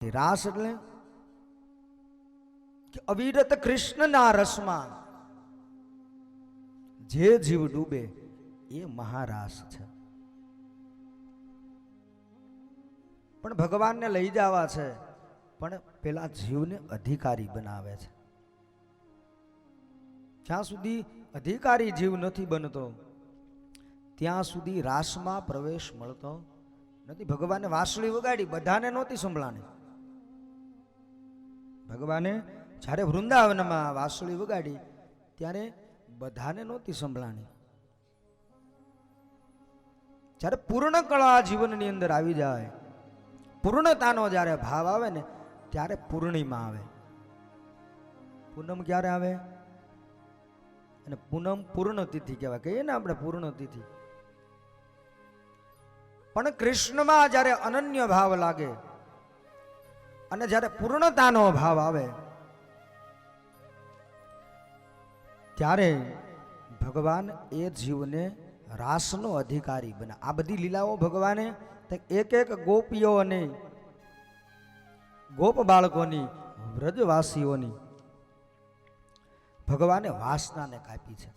રાસ એટલે કે અવિરત કૃષ્ણના રસમાં જે જીવ ડૂબે એ મહારાસ છે. પણ ભગવાનને લઈ જવા છે, પણ પેલા જીવને અધિકારી બનાવે છે. જ્યાં સુધી અધિકારી જીવ નથી બનતો ત્યાં સુધી રાસમાં પ્રવેશ મળતો નથી. ભગવાને વાંસળી વગાડી, બધાને નહોતી સંભળાણી. ભગવાને જ્યારે વૃંદાવનમાં વાંસળી વગાડી ત્યારે બધાને નહોતી સંભળાણી. જ્યારે પૂર્ણ કળા જીવનની અંદર આવી જાય, પૂર્ણતાનો જ્યારે ભાવ આવે ને ત્યારે પૂર્ણિમા આવે. પૂનમ ક્યારે આવે? અને પૂનમ પૂર્ણ તિથિ કહેવાય, કહીએ ને આપણે પૂર્ણ તિથિ. પણ કૃષ્ણમાં જ્યારે અનન્ય ભાવ લાગે અને જ્યારે પૂર્ણતાનો ભાવ આવે ત્યારે ભગવાન એ જીવને રાસનો અધિકારી બને. આ બધી લીલાઓ ભગવાને એક એક ગોપીઓની, ગોપ બાળકોની, વ્રજવાસીઓની ભગવાને વાસનાને કાપી છે.